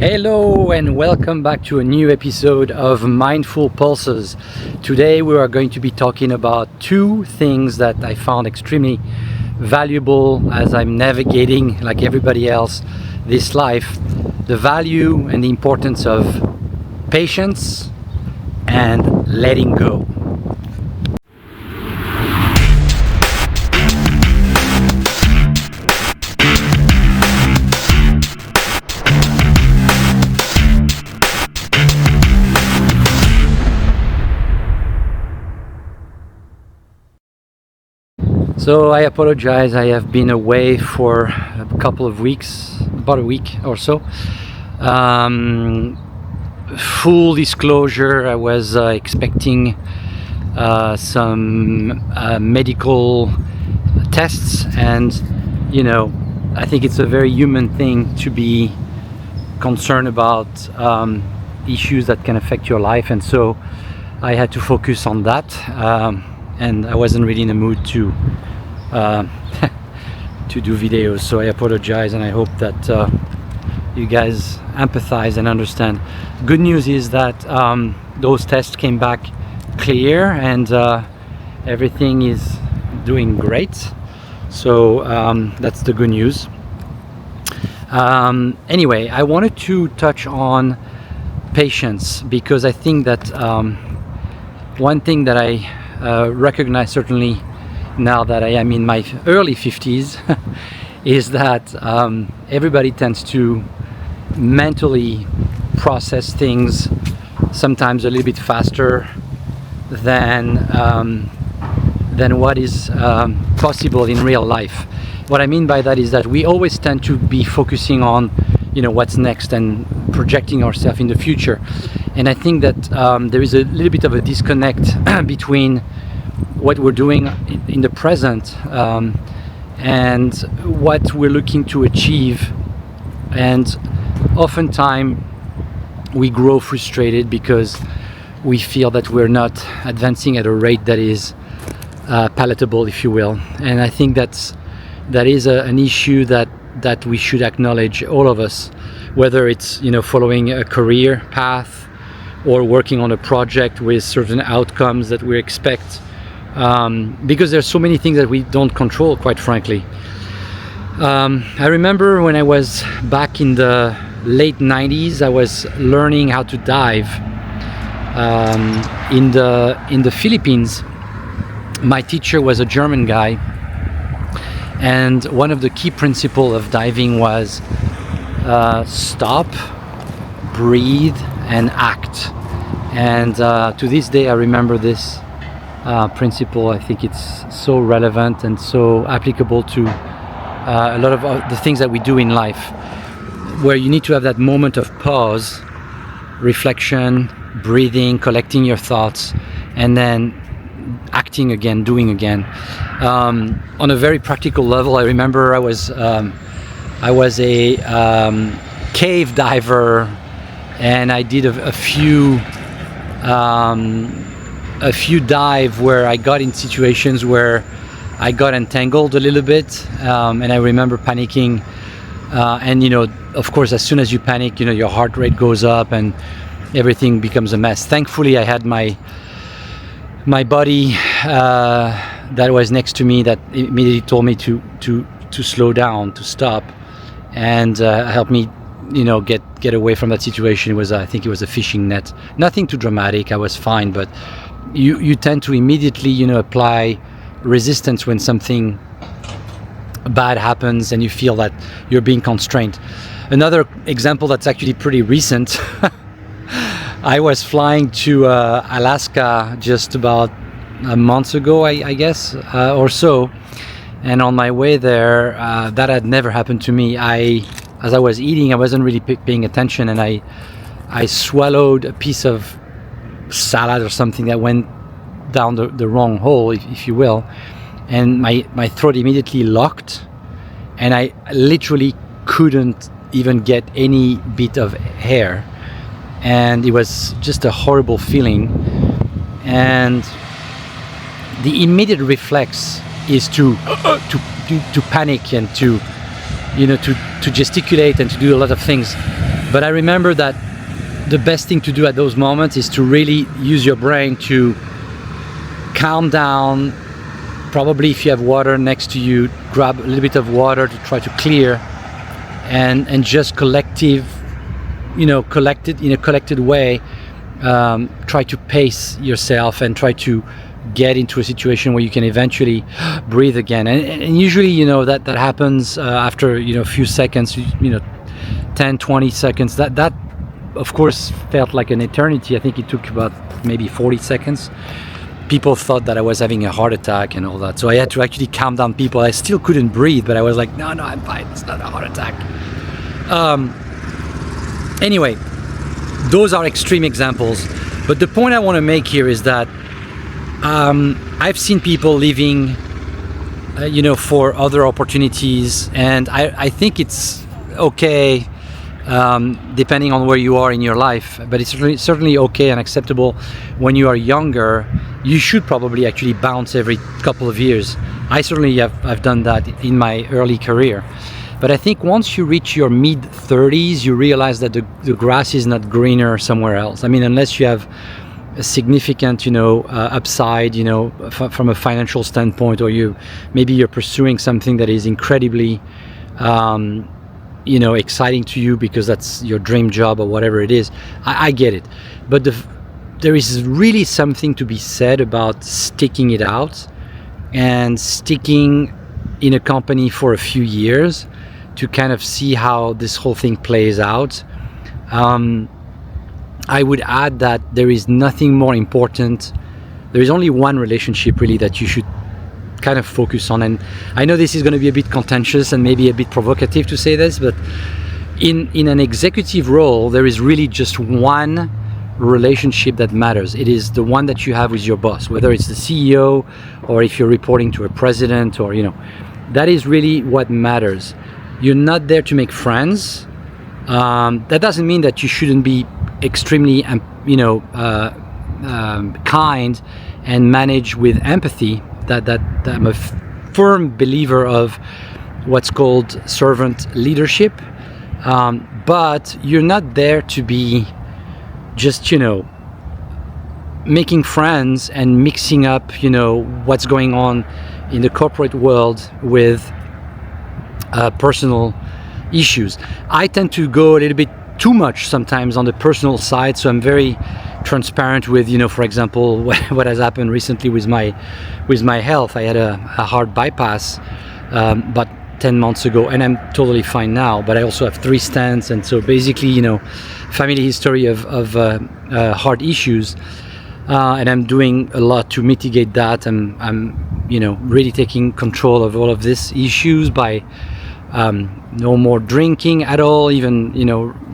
Hello and welcome back to a new episode of Mindful Pulses. Today we are going to be talking about two things that I found extremely valuable as I'm navigating, like everybody else, this life. The value and the importance of patience and letting go. So I apologize, I have been away for a couple of weeks, about a week or so. Full disclosure, I was expecting some medical tests, and I think it's a very human thing to be concerned about issues that can affect your life, and so I had to focus on that, and I wasn't really in the mood to do videos, so I apologize, and I hope that you guys empathize and understand. Good news is that those tests came back clear, and everything is doing great, so that's the good news. Anyway, I wanted to touch on patience, because I think that one thing that I recognize, certainly now that I am in my early 50s, is that everybody tends to mentally process things sometimes a little bit faster than what is possible in real life. What I mean by that is that we always tend to be focusing on what's next and projecting ourselves in the future, and I think that there is a little bit of a disconnect between what we're doing in the present and what we're looking to achieve. And oftentimes we grow frustrated because we feel that we're not advancing at a rate that is palatable, if you will. And I think that is an issue that we should acknowledge, all of us, whether it's following a career path or working on a project with certain outcomes that we expect, because there's so many things that we don't control, quite frankly. I remember when I was back in the late 90s, I was learning how to dive in the Philippines. My teacher was a German guy, and one of the key principles of diving was stop, breathe, and act. And to this day I remember this principle. I think it's so relevant and so applicable to a lot of the things that we do in life, where you need to have that moment of pause, reflection, breathing, collecting your thoughts, and then acting again, doing again. On a very practical level, I remember I was a cave diver, and I did a few dive where I got in situations where I got entangled a little bit, and I remember panicking, and of course, as soon as you panic, your heart rate goes up and everything becomes a mess. Thankfully, I had my buddy that was next to me that immediately told me to slow down, to stop, and helped me get away from that situation. I think it was a fishing net, nothing too dramatic. I was fine, but you tend to immediately apply resistance when something bad happens and you feel that you're being constrained. Another example that's actually pretty recent, I was flying to Alaska just about a month ago, I guess, or so, and on my way there, that had never happened to me. As I was eating, I wasn't really paying attention, and I swallowed a piece of salad or something that went down the wrong hole, if you will, and my throat immediately locked, and I literally couldn't even get any bit of air, and it was just a horrible feeling. And the immediate reflex is to panic and to gesticulate and to do a lot of things. But I remember that the best thing to do at those moments is to really use your brain to calm down. Probably if you have water next to you, grab a little bit of water to try to clear, and just collected in a collected way, try to pace yourself and try to get into a situation where you can eventually breathe again. And usually, that happens after a few seconds, 10, 20 seconds. That of course felt like an eternity. I think it took about maybe 40 seconds. People thought that I was having a heart attack and all that, so I had to actually calm down people. I still couldn't breathe, but I was like, no, I'm fine, it's not a heart attack. Anyway, those are extreme examples, but the point I want to make here is that I've seen people leaving for other opportunities, and I think it's okay, depending on where you are in your life, but it's certainly okay and acceptable. When you are younger, you should probably actually bounce every couple of years. I certainly I've done that in my early career, but I think once you reach your mid-30s, you realize that the grass is not greener somewhere else. I mean, unless you have a significant upside, from a financial standpoint, or maybe you're pursuing something that is incredibly exciting to you because that's your dream job or whatever it is. I get it, but there is really something to be said about sticking it out and sticking in a company for a few years to kind of see how this whole thing plays out. I would add that there is nothing more important. There is only one relationship really that you should kind of focus on. And I know this is going to be a bit contentious and maybe a bit provocative to say this, but in an executive role, there is really just one relationship that matters. It is the one that you have with your boss, whether it's the CEO or if you're reporting to a president, or that is really what matters. You're not there to make friends. That doesn't mean that you shouldn't be extremely kind and manage with empathy. That I'm a firm believer of what's called servant leadership, but you're not there to be just making friends and mixing up what's going on in the corporate world with personal issues. I tend to go a little bit too much sometimes on the personal side, so I'm very transparent with for example what has happened recently with my health. I had a heart bypass about 10 months ago, and I'm totally fine now, but I also have 3 stents, and so basically family history of heart issues, and I'm doing a lot to mitigate that. I'm really taking control of all of these issues by no more drinking at all, even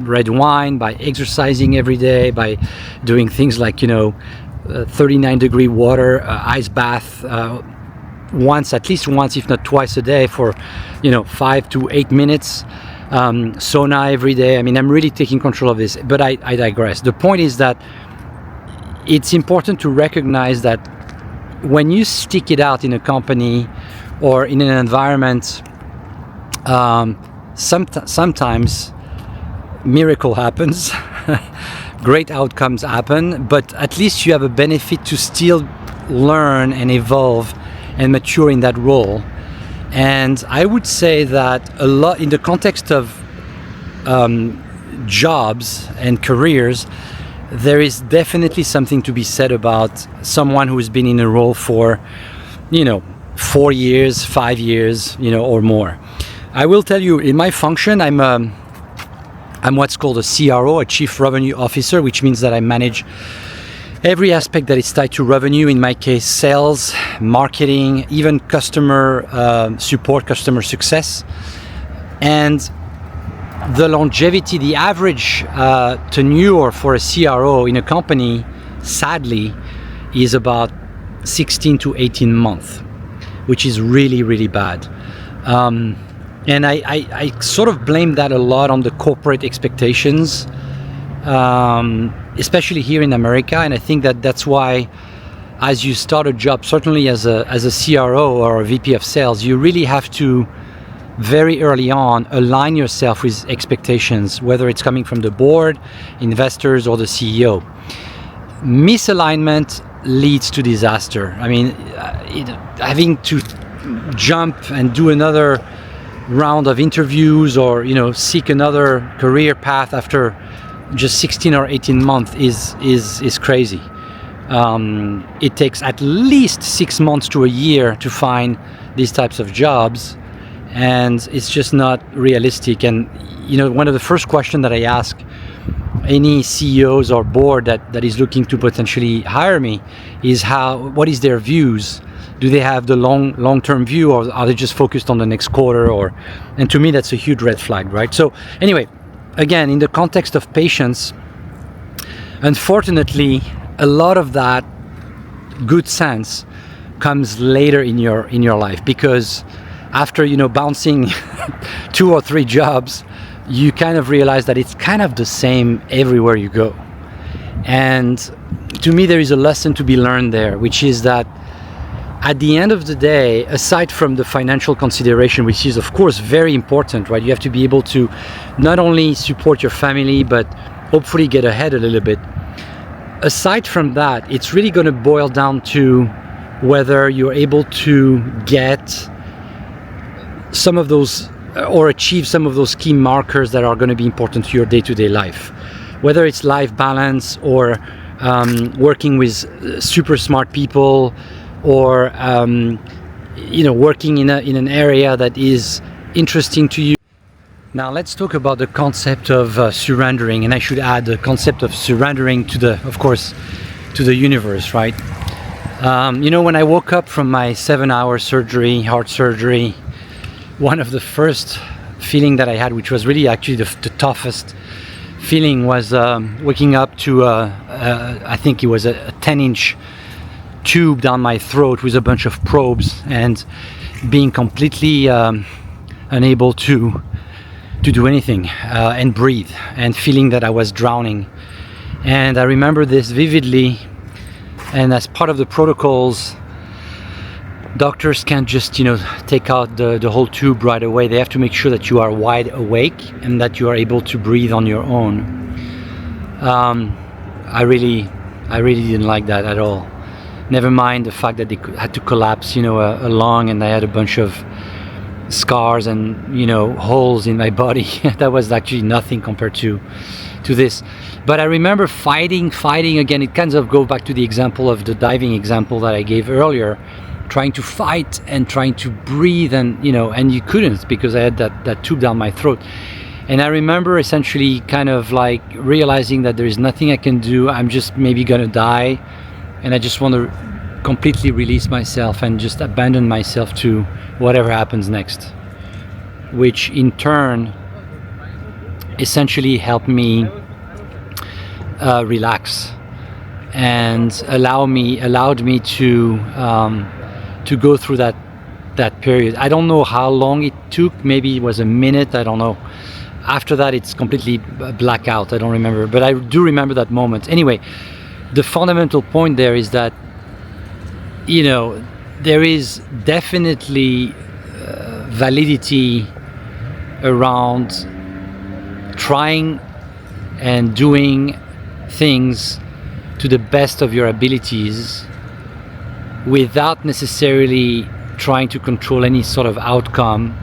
red wine, by exercising every day, by doing things like 39-degree water, ice bath, at least once, if not twice a day for 5 to 8 minutes, sauna every day. I mean, I'm really taking control of this, but I digress. The point is that it's important to recognize that when you stick it out in a company or in an environment, sometimes miracle happens, great outcomes happen, but at least you have a benefit to still learn and evolve and mature in that role. And I would say that a lot in the context of jobs and careers, there is definitely something to be said about someone who's been in a role for 4 years, 5 years, or more. I will tell you, in my function, I'm what's called a CRO, a Chief Revenue Officer, which means that I manage every aspect that is tied to revenue. In my case, sales, marketing, even customer support, customer success. And the longevity, the average tenure for a CRO in a company, sadly, is about 16 to 18 months, which is really, really bad. And I sort of blame that a lot on the corporate expectations, especially here in America. And I think that that's why, as you start a job, certainly as a CRO or a VP of sales, you really have to very early on, align yourself with expectations, whether it's coming from the board, investors, or the CEO. Misalignment leads to disaster. I mean, having to jump and do another round of interviews, or seek another career path after just 16 or 18 months is crazy. It takes at least 6 months to a year to find these types of jobs, and it's just not realistic. And one of the first questions that I ask any CEOs or board that is looking to potentially hire me is what is their views? Do they have the long-term view, or are they just focused on the next quarter? And to me, that's a huge red flag, right? So anyway, again, in the context of patience, unfortunately, a lot of that good sense comes later in your life, because after bouncing 2 or 3 jobs, you kind of realize that it's kind of the same everywhere you go. And to me, there is a lesson to be learned there, which is that at the end of the day, aside from the financial consideration, which is of course very important, right? You have to be able to not only support your family, but hopefully get ahead a little bit. Aside from that, it's really going to boil down to whether you're able to get some of those or achieve some of those key markers that are going to be important to your day-to-day life, whether it's life balance, or working with super smart people, or working in an area that is interesting to you. Now let's talk about the concept of surrendering, and I should add the concept of surrendering to the universe, right? When I woke up from my 7-hour surgery, heart surgery, one of the first feeling that I had, which was really actually the toughest feeling, was waking up to I think it was a 10-inch tube down my throat with a bunch of probes, and being completely unable to do anything and breathe, and feeling that I was drowning. And I remember this vividly, and as part of the protocols, doctors can't just take out the whole tube right away. They have to make sure that you are wide awake and that you are able to breathe on your own. I really didn't like that at all. Never mind the fact that they had to collapse a lung, and I had a bunch of scars and holes in my body. That was actually nothing compared to this. But I remember fighting again. It kind of goes back to the example of the diving example that I gave earlier, trying to fight and trying to breathe, and and you couldn't, because I had that tube down my throat. And I remember essentially kind of like realizing that there is nothing I can do. I'm just maybe gonna die, and I just want to completely release myself and just abandon myself to whatever happens next, which in turn essentially helped me relax, and allowed me to go through that period. I don't know how long it took. Maybe it was a minute, I don't know. After that, it's completely blackout. I don't remember, but I do remember that moment. Anyway, the fundamental point there is that there is definitely validity around trying and doing things to the best of your abilities, without necessarily trying to control any sort of outcome,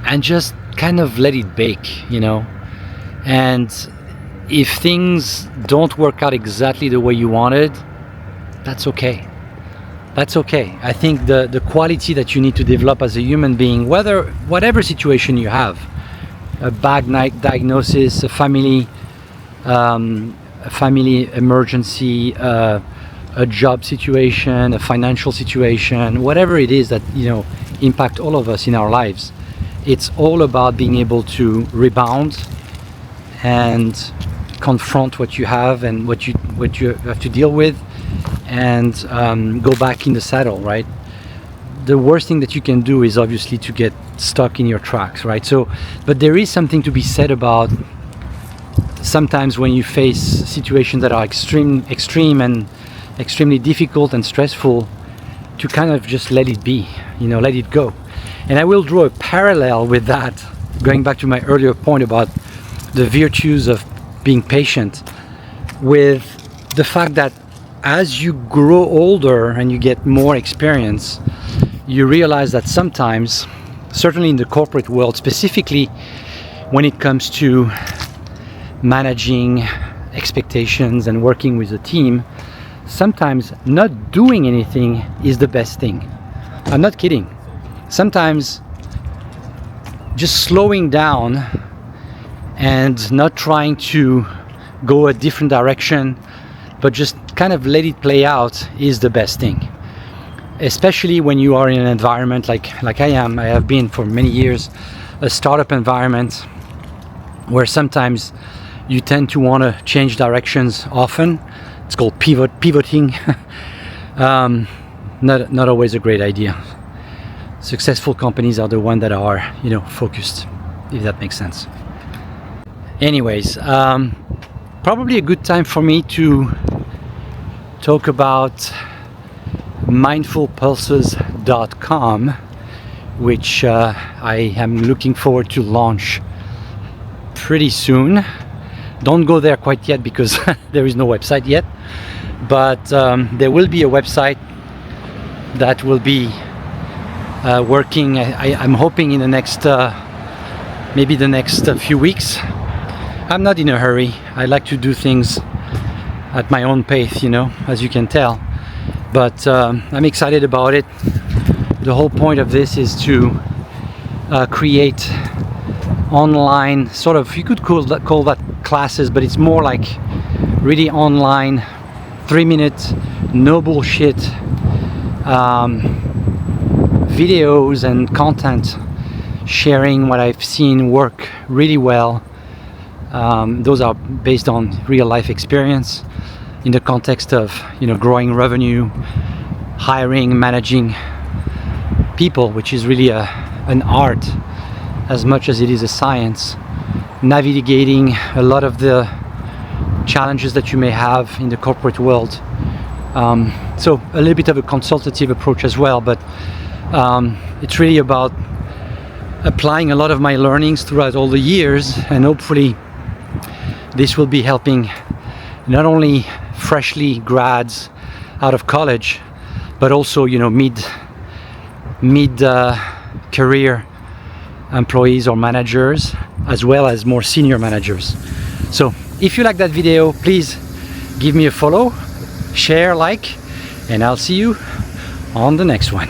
and just kind of let it bake, and if things don't work out exactly the way you wanted, that's okay. I think the quality that you need to develop as a human being, whatever situation you have, a bad diagnosis, a family emergency, a job situation, a financial situation, whatever it is that impact all of us in our lives, it's all about being able to rebound and confront what you have and what you have to deal with, and go back in the saddle, right? The worst thing that you can do is obviously to get stuck in your tracks, right? So, but there is something to be said about sometimes when you face situations that are extreme and extremely difficult and stressful, to kind of just let it be, let it go. And I will draw a parallel with that, going back to my earlier point about the virtues of being patient, with the fact that as you grow older and you get more experience, you realize that sometimes, certainly in the corporate world, specifically when it comes to managing expectations and working with a team, sometimes not doing anything is the best thing. I'm not kidding. Sometimes just slowing down and not trying to go a different direction, but just kind of let it play out is the best thing. Especially when you are in an environment like I have been for many years, a startup environment where sometimes you tend to want to change directions often. It's called pivoting. Not always a great idea. Successful companies are the ones that are, focused, if that makes sense. Anyways, probably a good time for me to talk about mindfulpulses.com, which I am looking forward to launch pretty soon. Don't go there quite yet because there is no website yet, but there will be a website that will be working. I'm hoping in the next maybe the next few weeks. I'm not in a hurry. I like to do things at my own pace, as you can tell, but I'm excited about it. The whole point of this is to create online, sort of, you could call that classes, but it's more like really online, 3-minute, no bullshit videos and content sharing what I've seen work really well. Those are based on real life experience in the context of growing revenue, hiring, managing people, which is really an art as much as it is a science, navigating a lot of the challenges that you may have in the corporate world. So a little bit of a consultative approach as well, but it's really about applying a lot of my learnings throughout all the years, and hopefully this will be helping not only freshly grads out of college, but also mid career employees or managers, as well as more senior managers. So if you like that video, please give me a follow, share, like, and I'll see you on the next one.